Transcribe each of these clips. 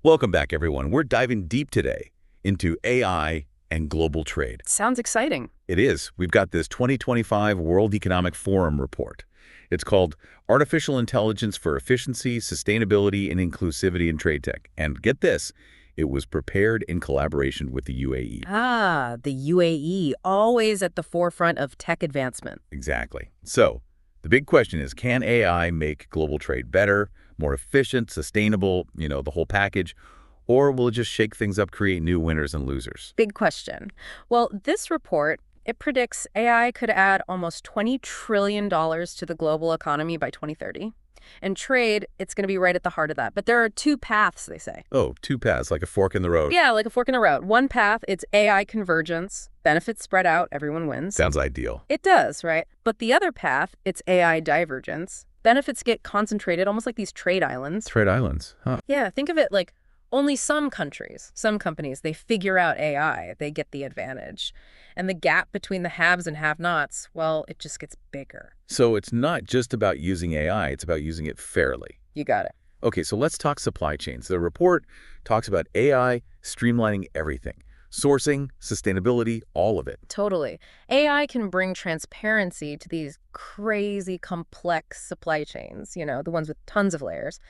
Welcome back, everyone. We're diving deep today into AI and global trade. Sounds exciting. It is. We've got this 2025 World Economic Forum report. It's called Artificial Intelligence for Efficiency, Sustainability, and Inclusivity in Trade Tech. And get this, it was prepared in collaboration with the UAE. Ah, the UAE, always at the forefront of tech advancement. Exactly. So, the big question is, can AI make global trade better, more efficient, sustainable, the whole package? Or will it just shake things up, create new winners and losers? Big question. Well, this report, it predicts AI could add almost $20 trillion to the global economy by 2030. And trade, it's going to be right at the heart of that. But there are two paths, they say. Oh, two paths, like a fork in the road. Yeah, like a fork in the road. One path, it's AI convergence. Benefits spread out, everyone wins. Sounds ideal. It does, right? But the other path, it's AI divergence. Benefits get concentrated, almost like these trade islands. Trade islands, huh? Yeah, think of it like only some countries, some companies, they figure out AI, they get the advantage. And the gap between the haves and have-nots, well, it just gets bigger. So it's not just about using AI, it's about using it fairly. You got it. Okay, so let's talk supply chains. The report talks about AI streamlining everything. Sourcing, sustainability, all of it. Totally. AI can bring transparency to these crazy complex supply chains, the ones with tons of layers.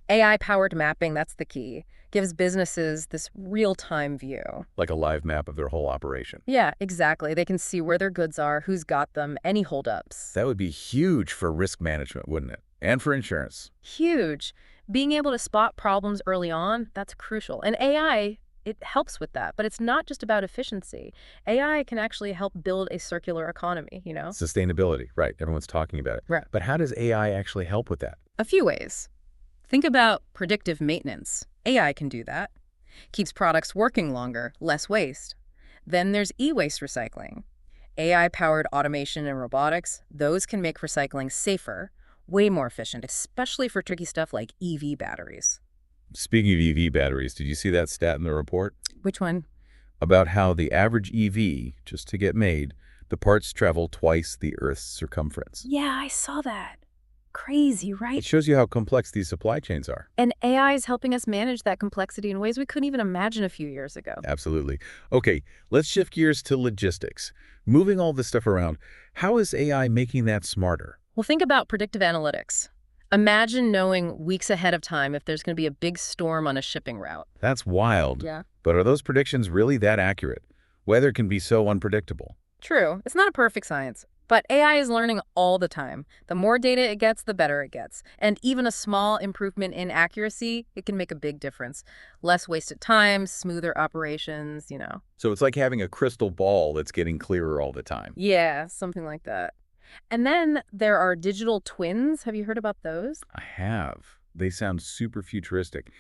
AI-powered mapping, that's the key, gives businesses this real-time view. Like a live map of their whole operation. Yeah, exactly. They can see where their goods are, who's got them, any holdups. That would be huge for risk management, wouldn't it? And for insurance. Huge. Being able to spot problems early on, that's crucial. And AI, it helps with that, but it's not just about efficiency. AI can actually help build a circular economy, Sustainability, right. Everyone's talking about it. Right. But how does AI actually help with that? A few ways. Think about predictive maintenance. AI can do that. Keeps products working longer, less waste. Then there's e-waste recycling. AI-powered automation and robotics, those can make recycling safer, way more efficient, especially for tricky stuff like EV batteries. Speaking of EV batteries, did you see that stat in the report? Which one? About how the average EV, just to get made, the parts travel twice the Earth's circumference. Yeah, I saw that. Crazy, right? It shows you how complex these supply chains are. And AI is helping us manage that complexity in ways we couldn't even imagine a few years ago. Absolutely. Okay, let's shift gears to logistics. Moving all this stuff around, how is AI making that smarter? Well, think about predictive analytics. Imagine knowing weeks ahead of time if there's going to be a big storm on a shipping route. That's wild. Yeah. But are those predictions really that accurate? Weather can be so unpredictable. True. It's not a perfect science. But AI is learning all the time. The more data it gets, the better it gets. And even a small improvement in accuracy, it can make a big difference. Less wasted time, smoother operations. So it's like having a crystal ball that's getting clearer all the time. Yeah, something like that. And then there are digital twins. Have you heard about those? I have. They sound super futuristic.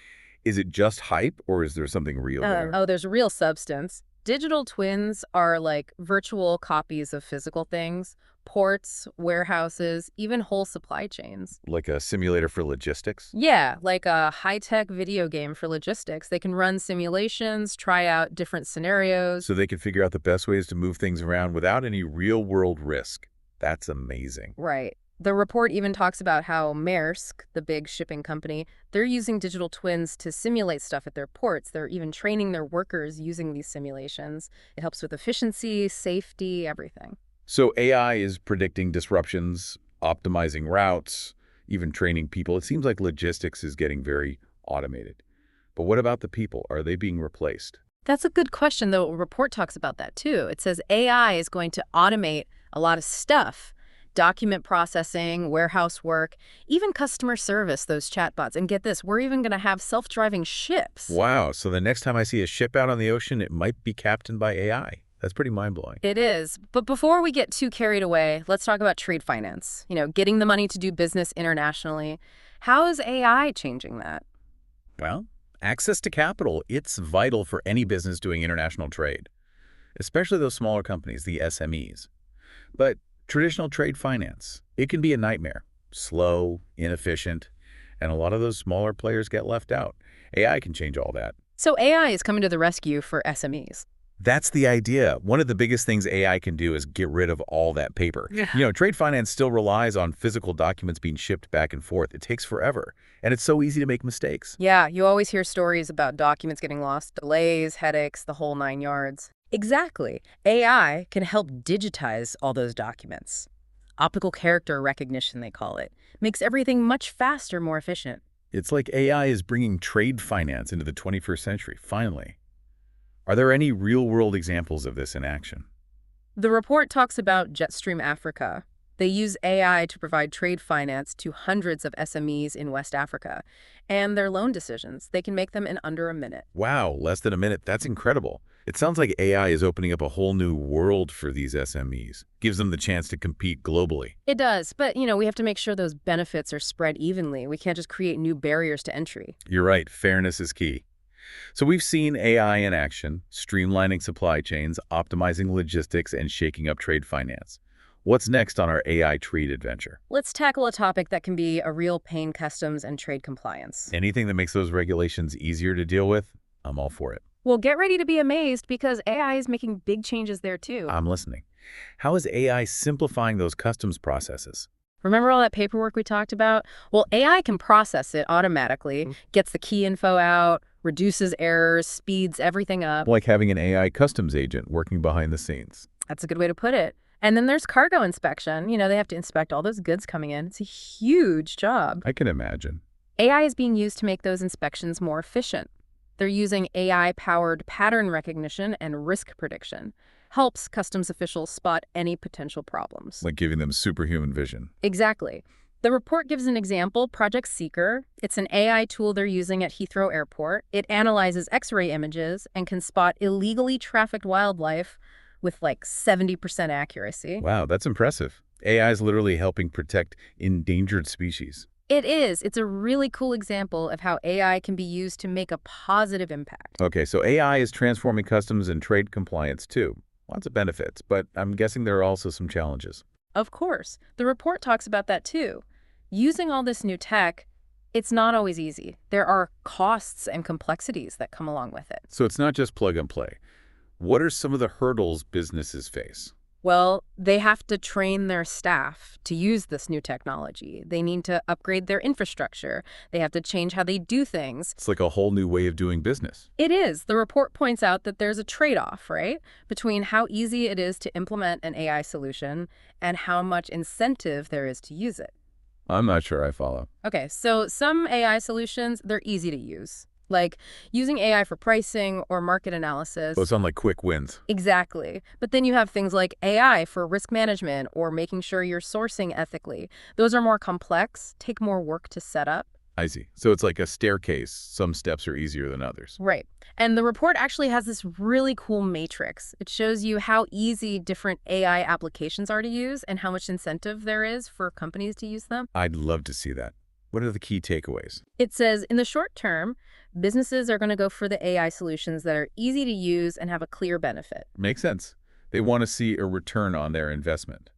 Is it just hype, or is there something real there? Oh, there's real substance. Digital twins are like virtual copies of physical things, ports, warehouses, even whole supply chains. Like a simulator for logistics? Yeah, like a high-tech video game for logistics. They can run simulations, try out different scenarios. So they can figure out the best ways to move things around without any real-world risk. That's amazing. Right. The report even talks about how Maersk, the big shipping company, they're using digital twins to simulate stuff at their ports. They're even training their workers using these simulations. It helps with efficiency, safety, everything. So AI is predicting disruptions, optimizing routes, even training people. It seems like logistics is getting very automated. But what about the people? Are they being replaced? That's a good question, though. A report talks about that, too. It says AI is going to automate a lot of stuff. Document processing, warehouse work, even customer service, those chatbots. And get this, we're even going to have self-driving ships. Wow, so the next time I see a ship out on the ocean, it might be captained by AI. That's pretty mind-blowing. It is. But before we get too carried away, let's talk about trade finance. Getting the money to do business internationally. How is AI changing that? Well, access to capital, it's vital for any business doing international trade, especially those smaller companies, the SMEs. But traditional trade finance, it can be a nightmare. Slow, inefficient, and a lot of those smaller players get left out. AI can change all that. So AI is coming to the rescue for SMEs. That's the idea. One of the biggest things AI can do is get rid of all that paper. Yeah. Trade finance still relies on physical documents being shipped back and forth. It takes forever, and it's so easy to make mistakes. Yeah, you always hear stories about documents getting lost, delays, headaches, the whole 9 yards. Exactly. AI can help digitize all those documents. Optical character recognition, they call it. Makes everything much faster, more efficient. It's like AI is bringing trade finance into the 21st century, finally. Are there any real-world examples of this in action? The report talks about Jetstream Africa. They use AI to provide trade finance to hundreds of SMEs in West Africa. And their loan decisions, they can make them in under a minute. Wow, less than a minute. That's incredible. It sounds like AI is opening up a whole new world for these SMEs. Gives them the chance to compete globally. It does, but we have to make sure those benefits are spread evenly. We can't just create new barriers to entry. You're right. Fairness is key. So we've seen AI in action, streamlining supply chains, optimizing logistics, and shaking up trade finance. What's next on our AI trade adventure? Let's tackle a topic that can be a real pain: customs and trade compliance. Anything that makes those regulations easier to deal with, I'm all for it. Well, get ready to be amazed because AI is making big changes there too. I'm listening. How is AI simplifying those customs processes? Remember all that paperwork we talked about? Well, AI can process it automatically, gets the key info out, reduces errors, speeds everything up. Like having an AI customs agent working behind the scenes. That's a good way to put it. And then there's cargo inspection. They have to inspect all those goods coming in. It's a huge job. I can imagine. AI is being used to make those inspections more efficient. They're using AI-powered pattern recognition and risk prediction. Helps customs officials spot any potential problems. Like giving them superhuman vision. Exactly. The report gives an example, Project Seeker. It's an AI tool they're using at Heathrow Airport. It analyzes X-ray images and can spot illegally trafficked wildlife with like 70% accuracy. Wow, that's impressive. AI is literally helping protect endangered species. It is. It's a really cool example of how AI can be used to make a positive impact. Okay, so AI is transforming customs and trade compliance too. Lots of benefits, but I'm guessing there are also some challenges. Of course. The report talks about that too. Using all this new tech, it's not always easy. There are costs and complexities that come along with it. So it's not just plug and play. What are some of the hurdles businesses face? Well, they have to train their staff to use this new technology. They need to upgrade their infrastructure. They have to change how they do things. It's like a whole new way of doing business. It is. The report points out that there's a trade-off, right, between how easy it is to implement an AI solution and how much incentive there is to use it. I'm not sure I follow. Okay, so some AI solutions, they're easy to use, like using AI for pricing or market analysis. Those sound like quick wins. Exactly. But then you have things like AI for risk management or making sure you're sourcing ethically. Those are more complex, take more work to set up. I see. So it's like a staircase. Some steps are easier than others. Right. And the report actually has this really cool matrix. It shows you how easy different AI applications are to use and how much incentive there is for companies to use them. I'd love to see that. What are the key takeaways? It says, in the short term, businesses are going to go for the AI solutions that are easy to use and have a clear benefit. Makes sense. They want to see a return on their investment.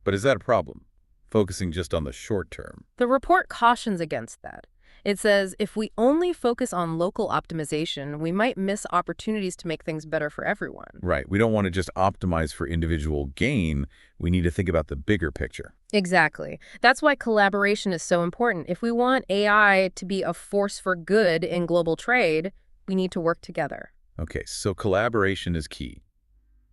But is that a problem? Focusing just on the short term. The report cautions against that. It says if we only focus on local optimization, we might miss opportunities to make things better for everyone. Right. We don't want to just optimize for individual gain. We need to think about the bigger picture. Exactly. That's why collaboration is so important. If we want AI to be a force for good in global trade, we need to work together. Okay, so collaboration is key.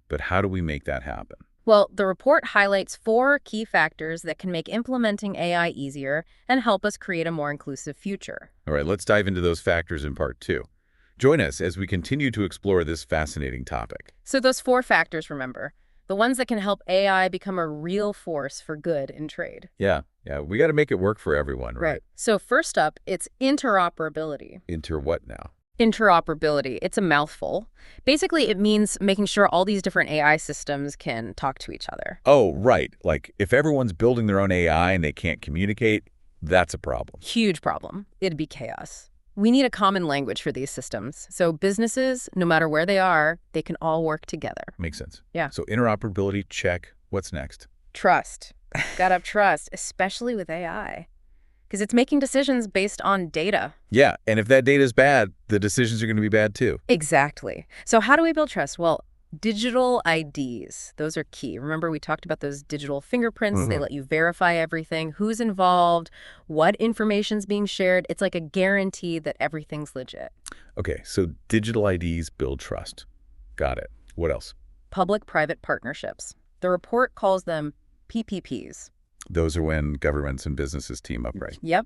But how do we make that happen? Well, the report highlights 4 key factors that can make implementing AI easier and help us create a more inclusive future. All right, let's dive into those factors in part 2. Join us as we continue to explore this fascinating topic. So those 4 factors, remember, the ones that can help AI become a real force for good in trade. Yeah, we got to make it work for everyone, right? So first up, it's interoperability. Inter what now? Interoperability. It's a mouthful. Basically, it means making sure all these different AI systems can talk to each other. Oh, right. Like if everyone's building their own AI and they can't communicate, that's a problem. Huge problem. It'd be chaos. We need a common language for these systems. So businesses, no matter where they are, they can all work together. Makes sense. Yeah. So interoperability, check. What's next? Trust. Gotta have trust, especially with AI. Because it's making decisions based on data. Yeah, and if that data is bad, the decisions are going to be bad too. Exactly. So how do we build trust? Well, Digital IDs, those are key. Remember, we talked about those digital fingerprints. They Hmm. let you verify everything, who's involved, what information's being shared. It's like a guarantee that everything's legit. Okay, so digital IDs build trust. Got it. What else? Public-private partnerships. The report calls them PPPs. Those are when governments and businesses team up, right? Yep.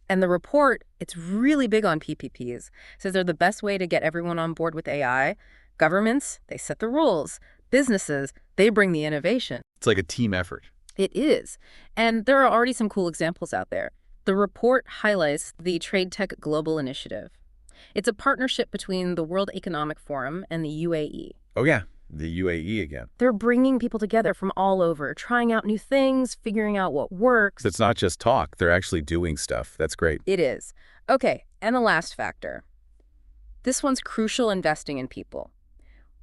And the report, it's really big on PPPs. Says they're the best way to get everyone on board with AI. Governments, they set the rules. Businesses, they bring the innovation. It's like a team effort. It is. And there are already some cool examples out there. The report highlights the Trade Tech Global Initiative. It's a partnership between the World Economic Forum and the UAE. Oh, yeah, the UAE again. They're bringing people together from all over, trying out new things, figuring out what works. So it's not just talk, they're actually doing stuff. That's great. It is. Okay, and the last factor. This one's crucial: investing in people.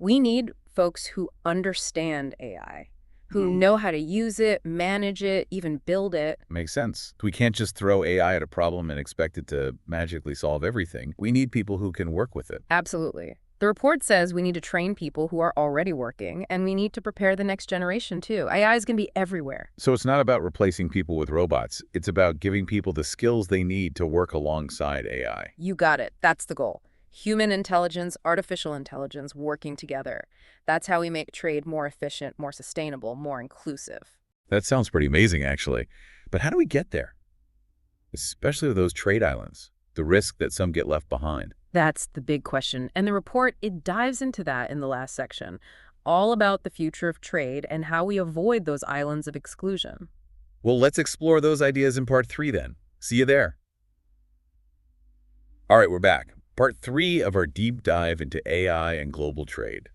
We need folks who understand AI, who know how to use it, manage it, even build it. Makes sense. We can't just throw AI at a problem and expect it to magically solve everything. We need people who can work with it. Absolutely. The report says we need to train people who are already working, and we need to prepare the next generation, too. AI is going to be everywhere. So it's not about replacing people with robots. It's about giving people the skills they need to work alongside AI. You got it. That's the goal. Human intelligence, artificial intelligence working together. That's how we make trade more efficient, more sustainable, more inclusive. That sounds pretty amazing, actually. But how do we get there? Especially with those trade islands, the risk that some get left behind. That's the big question. And the report, it dives into that in the last section, all about the future of trade and how we avoid those islands of exclusion. Well, let's explore those ideas in part 3 then. See you there. All right, we're back. Part 3 of our deep dive into AI and global trade.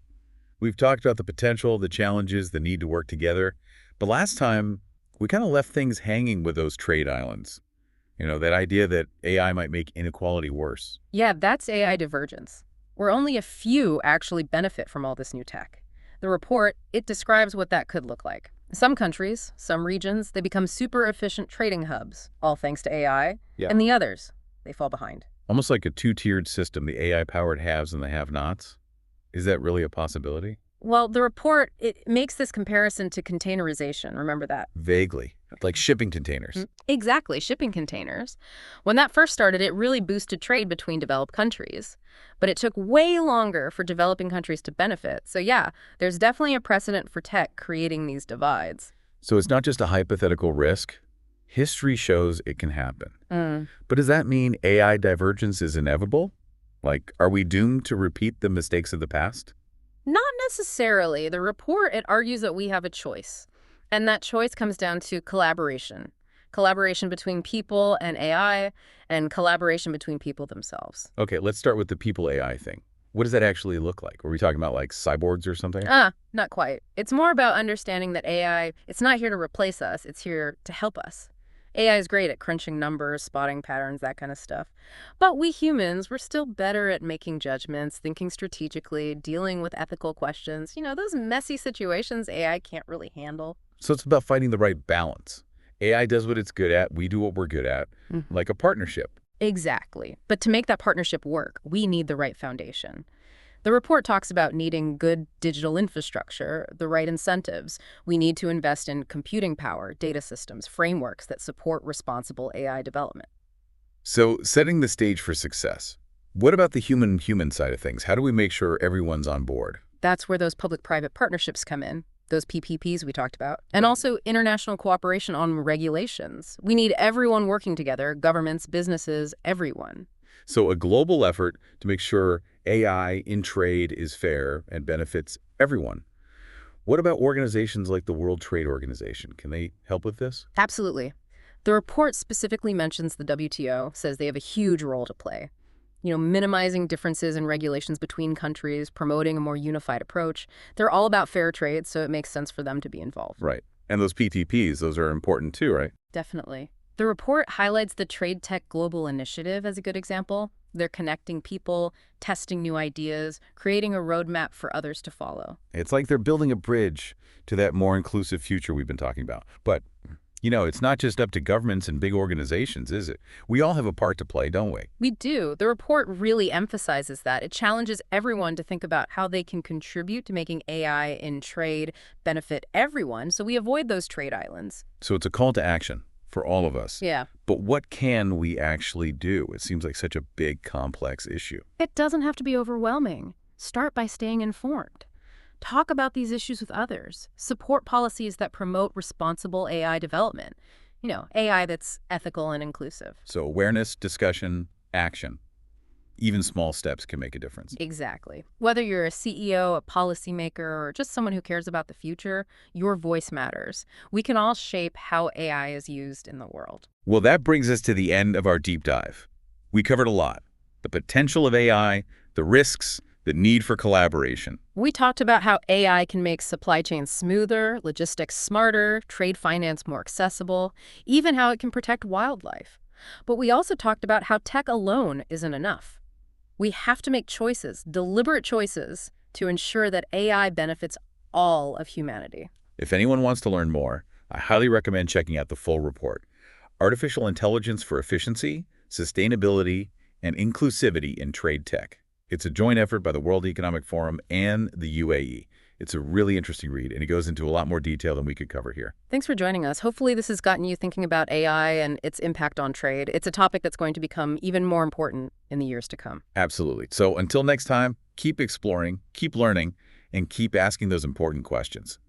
We've talked about the potential, the challenges, the need to work together. But last time, we kind of left things hanging with those trade islands. You know, that idea that AI might make inequality worse. Yeah, that's AI divergence, where only a few actually benefit from all this new tech. The report, it describes what that could look like. Some countries, some regions, they become super efficient trading hubs, all thanks to AI, Yeah. and the others, they fall behind. Almost like a two-tiered system, the AI-powered haves and the have-nots. Is that really a possibility? Well, the report, it makes this comparison to containerization. Remember that? Vaguely, like shipping containers. Exactly, shipping containers. When that first started, it really boosted trade between developed countries. But it took way longer for developing countries to benefit. So yeah, there's definitely a precedent for tech creating these divides. So it's not just a hypothetical risk. History shows it can happen. But does that mean AI divergence is inevitable? Like, are we doomed to repeat the mistakes of the past? Not necessarily. The report, it argues that we have a choice. And that choice comes down to collaboration. Collaboration between people and AI, and collaboration between people themselves. Okay, let's start with the people AI thing. What does that actually look like? Are we talking about like cyborgs or something? Not quite. It's more about understanding that AI, it's not here to replace us, it's here to help us. AI is great at crunching numbers, spotting patterns, that kind of stuff. But we humans, we're still better at making judgments, thinking strategically, dealing with ethical questions. You know, those messy situations AI can't really handle. So it's about finding the right balance. AI does what it's good at, we do what we're good at, like a partnership. Exactly. But to make that partnership work, we need the right foundation. The report talks about needing good digital infrastructure, the right incentives. We need to invest in computing power, data systems, frameworks that support responsible AI development. So setting the stage for success. What about the human side of things? How do we make sure everyone's on board? That's where those public-private partnerships come in, those PPPs we talked about, and also international cooperation on regulations. We need everyone working together, governments, businesses, everyone. So a global effort to make sure AI in trade is fair and benefits everyone. What about organizations like the World Trade Organization? Can they help with this? Absolutely. The report specifically mentions the WTO, says they have a huge role to play. You know, minimizing differences in regulations between countries, promoting a more unified approach. They're all about fair trade, so it makes sense for them to be involved. Right. And those PTPs, those are important too, right? Definitely. The report highlights the Trade Tech Global Initiative as a good example. They're connecting people, testing new ideas, creating a roadmap for others to follow. It's like they're building a bridge to that more inclusive future we've been talking about. But It's not just up to governments and big organizations, is it? We all have a part to play, don't we? We do. The report really emphasizes that. It challenges everyone to think about how they can contribute to making AI in trade benefit everyone so we avoid those trade islands. So it's a call to action for all of us. Yeah. But what can we actually do? It seems like such a big, complex issue. It doesn't have to be overwhelming. Start by staying informed. Talk about these issues with others. Support policies that promote responsible AI development. AI that's ethical and inclusive. So awareness, discussion, action. Even small steps can make a difference. Exactly. Whether you're a CEO, a policymaker, or just someone who cares about the future, your voice matters. We can all shape how AI is used in the world. Well, that brings us to the end of our deep dive. We covered a lot. The potential of AI, the risks, the need for collaboration. We talked about how AI can make supply chains smoother, logistics smarter, trade finance more accessible, even how it can protect wildlife. But we also talked about how tech alone isn't enough. We have to make choices, deliberate choices, to ensure that AI benefits all of humanity. If anyone wants to learn more, I highly recommend checking out the full report. Artificial Intelligence for Efficiency, Sustainability, and Inclusivity in Trade Tech. It's a joint effort by the World Economic Forum and the UAE. It's a really interesting read, and it goes into a lot more detail than we could cover here. Thanks for joining us. Hopefully this has gotten you thinking about AI and its impact on trade. It's a topic that's going to become even more important in the years to come. Absolutely. So until next time, keep exploring, keep learning, and keep asking those important questions.